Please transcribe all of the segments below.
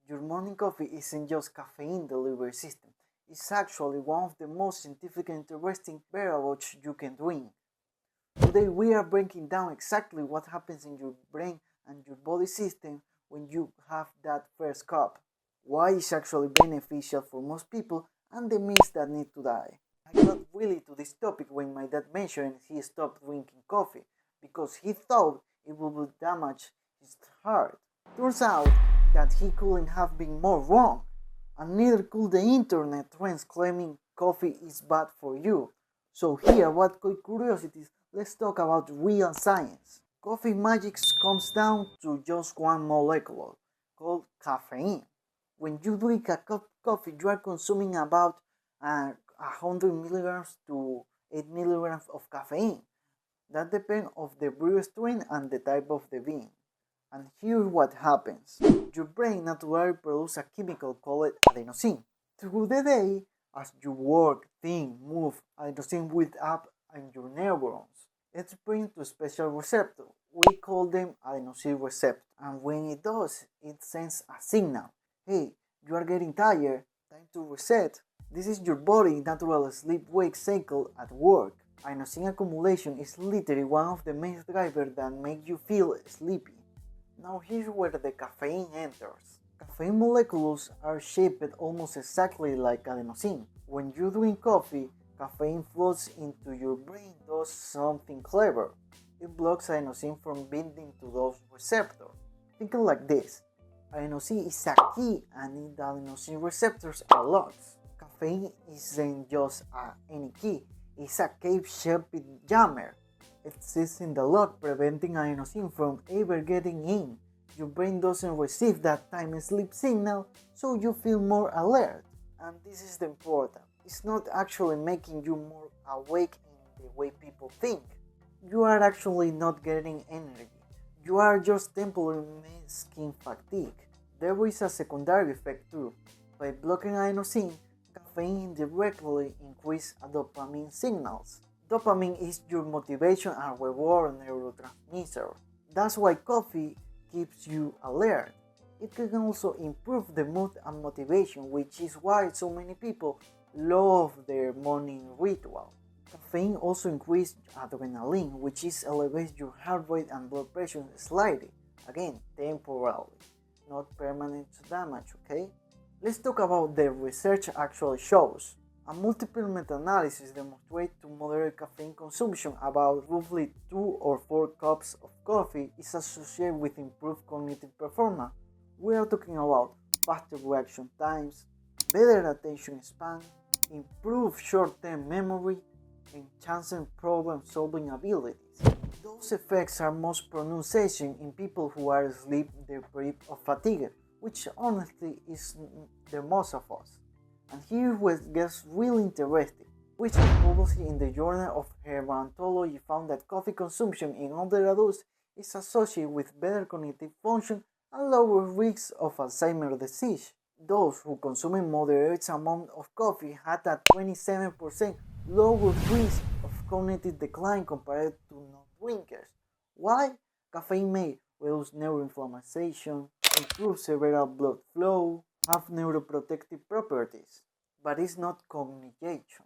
Your morning coffee isn't just caffeine delivery system. It's actually one of the most scientific and interesting variables you can drink. Today we are breaking down exactly what happens in your brain and your body system when you have that first cup. Why it's actually beneficial for most people and the myths that need to die. I got really to this topic when my dad mentioned he stopped drinking coffee because he thought it would damage his heart. Turns out that he couldn't have been more wrong, and neither could the internet trends claiming coffee is bad for you. So here, White Coat Curiosities, let's talk about real science. Coffee magic comes down to just one molecule, called caffeine. When you drink a cup of coffee, you are consuming about 100 milligrams to 8 milligrams of caffeine. That depends on the brew strain and the type of the bean. And here's what happens. Your brain naturally produces a chemical called adenosine. Through the day, as you work, think, move, adenosine builds up in your neurons. It brings to special receptors. We call them adenosine receptors. And when it does, it sends a signal. Hey, you are getting tired. Time to reset. This is your body's natural sleep-wake cycle at work. Adenosine accumulation is literally one of the main drivers that make you feel sleepy. Now here's where the caffeine enters. Caffeine molecules are shaped almost exactly like adenosine. When you drink coffee, caffeine flows into your brain does something clever. It blocks adenosine from binding to those receptors. Think like this. Adenosine is a key and the adenosine receptors are locks. Caffeine isn't just any key, it's a cave-shaped jammer. It sits in the lock, preventing adenosine from ever getting in. Your brain doesn't receive that time sleep signal, so you feel more alert. And this is the important. It's not actually making you more awake in the way people think. You are actually not getting energy. You are just temporarily masking fatigue. There is a secondary effect too. By blocking adenosine, caffeine directly increases dopamine signals. Dopamine is your motivation and reward neurotransmitter. That's why coffee keeps you alert. It can also improve the mood and motivation, which is why so many people love their morning ritual. Caffeine also increases adrenaline, which elevates your heart rate and blood pressure slightly. Again, temporarily, not permanent damage, okay? Let's talk about the research actually shows. A multiple meta-analysis demonstrates to moderate caffeine consumption, about roughly 2 or 4 cups of coffee, is associated with improved cognitive performance. We are talking about faster reaction times, better attention span, improved short-term memory, and enhanced problem-solving abilities. Those effects are most pronounced in people who are sleep deprived or fatigued, which honestly is the most of us. And here what gets really interesting. Research published in the Journal of Hematology found that coffee consumption in older adults is associated with better cognitive function and lower risks of Alzheimer's disease. Those who consume moderate amount of coffee had a 27% lower risk of cognitive decline compared to non-drinkers. Why? Caffeine may reduce neuroinflammation, improve cerebral blood flow, have neuroprotective properties, but it's not cognition.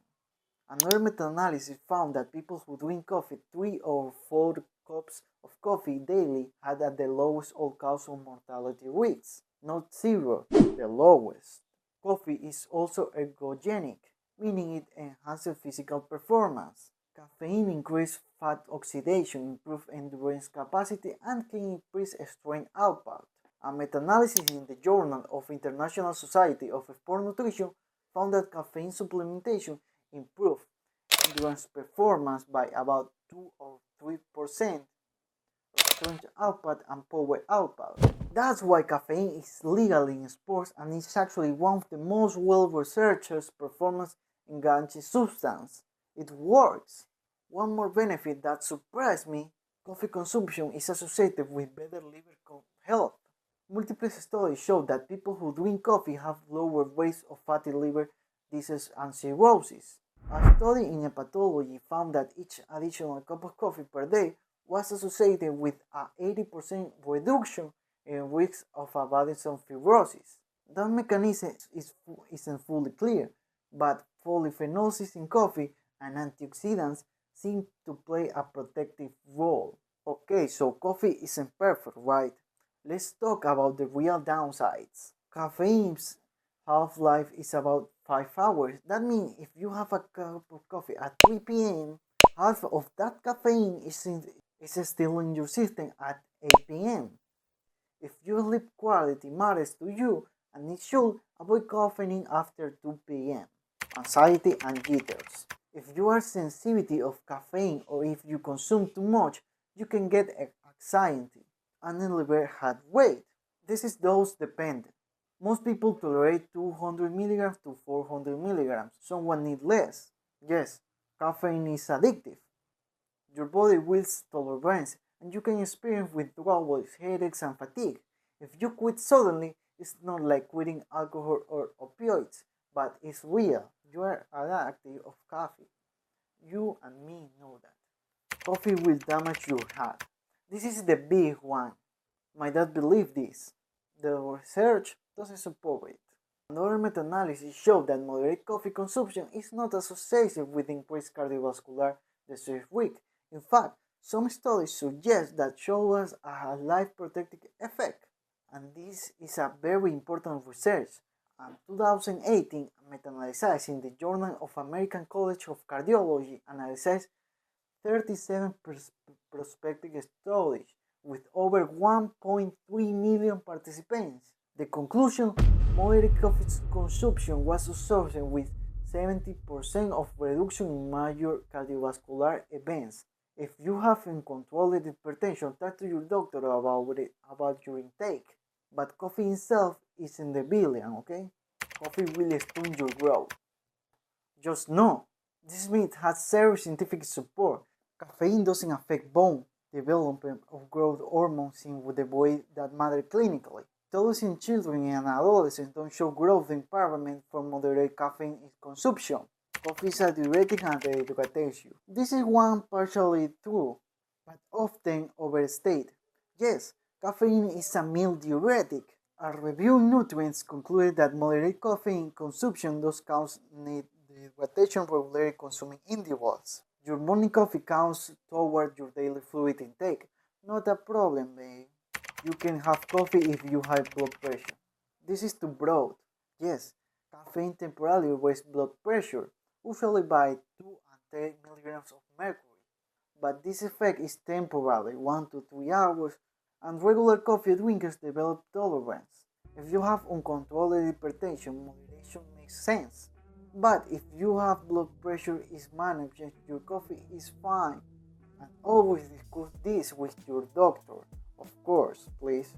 Another meta-analysis found that people who drink coffee 3 or 4 cups of coffee daily had the lowest all-cause mortality rates, not zero, the lowest. Coffee is also ergogenic, meaning it enhances physical performance. Caffeine increases fat oxidation, improves endurance capacity, and can increase strength output. A meta-analysis in the Journal of International Society of Sport Nutrition found that caffeine supplementation improved endurance performance by about 2 or 3% of strength output and power output. That's why caffeine is legal in sports and is actually one of the most well-researched performance-enhancing substances. It works. One more benefit that surprised me, coffee consumption is associated with better liver health. Multiple studies show that people who drink coffee have lower rates of fatty liver disease and cirrhosis. A study in hepatology found that each additional cup of coffee per day was associated with an 80% reduction in risk of burdensome fibrosis. That mechanism isn't fully clear, but polyphenols in coffee and antioxidants seem to play a protective role. Okay, so coffee isn't perfect, right? Let's talk about the real downsides. Caffeine's half-life is about 5 hours. That means if you have a cup of coffee at 3 p.m., half of that caffeine is still in your system at 8 p.m. If your sleep quality matters to you, and it should, avoid caffeine after 2 p.m. Anxiety and jitters. If you are sensitive of caffeine or if you consume too much, you can get anxiety and elevate heart rate. This is dose dependent. Most people tolerate 200 milligrams to 400 milligrams. Someone need less. Yes, caffeine is addictive. Your body builds tolerance and you can experience withdrawals, headaches, and fatigue. If you quit suddenly, it's not like quitting alcohol or opioids, but it's real. You are addicted of coffee. You and me know that. Coffee will damage your heart. This is the big one. My dad believed this. The research doesn't support it. Another meta-analysis showed that moderate coffee consumption is not associated with increased cardiovascular disease risk. In fact, some studies suggest that show us a life-protecting effect. And this is a very important research. In 2018, a meta-analysis in the Journal of American College of Cardiology analyzed 37 prospective studies with over 1.3 million participants. The conclusion: moderate coffee consumption was associated with 70% of reduction in major cardiovascular events. If you have uncontrolled hypertension, talk to your doctor about your intake. But coffee itself isn't the villain, okay? Coffee will stunt your growth. Just know, this myth has serious scientific support. Caffeine doesn't affect bone development of growth hormones in the way that matter clinically. Studies in children and adolescents don't show growth impairment from moderate caffeine consumption. Coffee is a diuretic and antidiuretic. This is one partially true, but often overstated. Yes, caffeine is a mild diuretic. A review in Nutrients concluded that moderate caffeine consumption does cause dehydration regularly consuming individuals. Your morning coffee counts toward your daily fluid intake. Not a problem, babe. You can have coffee if you have blood pressure. This is too broad. Yes, caffeine temporarily raises blood pressure, usually by 2 and 10 milligrams of mercury. But this effect is temporary, 1 to 3 hours, and regular coffee drinkers develop tolerance. If you have uncontrolled hypertension, moderation makes sense. But if you have blood pressure is managed, your coffee is fine. And always discuss this with your doctor, of course, please.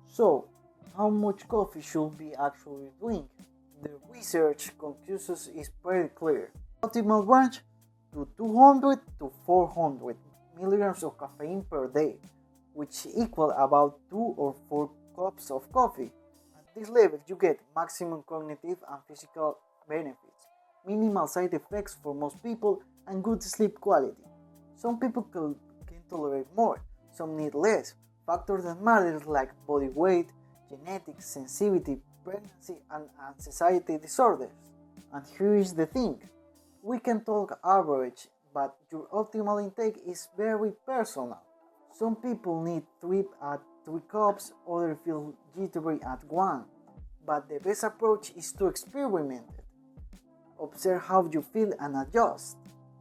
So, how much coffee should we actually drink? The research consensus is pretty clear. Optimal range to 200 to 400 milligrams of caffeine per day, which equal about 2 or 4 cups of coffee. At this level, you get maximum cognitive and physical benefits, minimal side effects for most people, and good sleep quality. Some people can tolerate more, some need less. Factors that matter like body weight, genetics, sensitivity, pregnancy, and anxiety disorders. And here is the thing. We can talk average, but your optimal intake is very personal. Some people need 3 cups, others feel jittery at 1. But the best approach is to experiment it. Observe how you feel and adjust.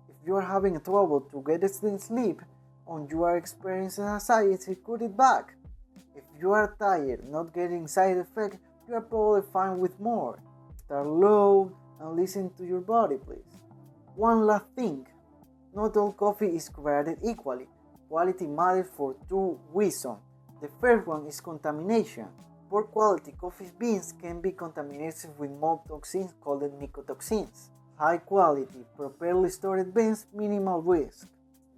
If you are having trouble to get sleep or you are experiencing anxiety, cut it back. If you are tired, not getting side effects, you are probably fine with more. Start low and listen to your body, please. One last thing. Not all coffee is created equally. Quality matters for 2 reasons. The first one is contamination. Poor quality coffee beans can be contaminated with mold toxins called mycotoxins. High quality, properly stored beans, minimal risk.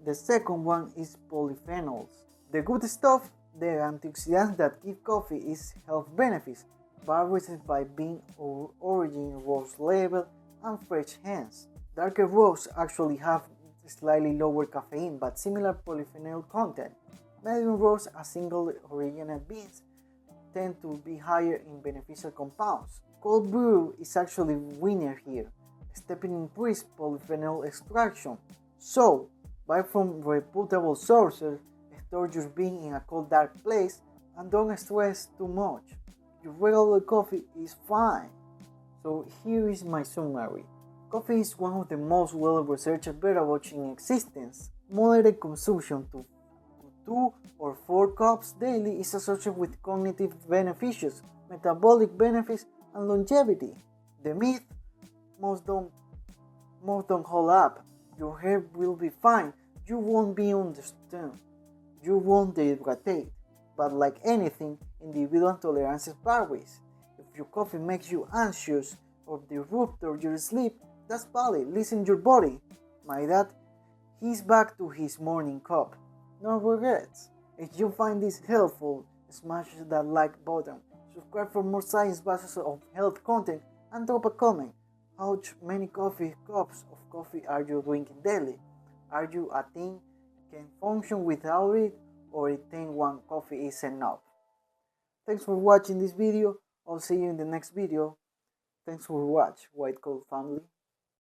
The second one is polyphenols. The good stuff, the antioxidants that give coffee its health benefits, varies by bean or origin, roast level, and fresh hands. Darker roasts actually have slightly lower caffeine but similar polyphenol content. Medium roasts, a single original beans, tend to be higher in beneficial compounds. Cold brew is actually winner here, stepping increased polyphenol extraction. So, buy from reputable sources, store your bean in a cold dark place, and don't stress too much. Your regular coffee is fine. So here is my summary. Coffee is one of the most well-researched beverages in existence. Moderate consumption to 2 or 4 cups daily is associated with cognitive benefits, metabolic benefits, and longevity. The myth, most don't hold up. Your hair will be fine. You won't be understood. You won't dehydrate. But like anything, individual tolerances varies. If your coffee makes you anxious or disrupts your sleep, that's valid. Listen to your body. My dad, he's back to his morning cup. No regrets. If you find this helpful, smash that like button. Subscribe for more science-based of health content and drop a comment. How many coffee cups of coffee are you drinking daily? Are you a teen can function without it, or a teen one coffee is enough? Thanks for watching this video. I'll see you in the next video. Thanks for watching, White Coat family.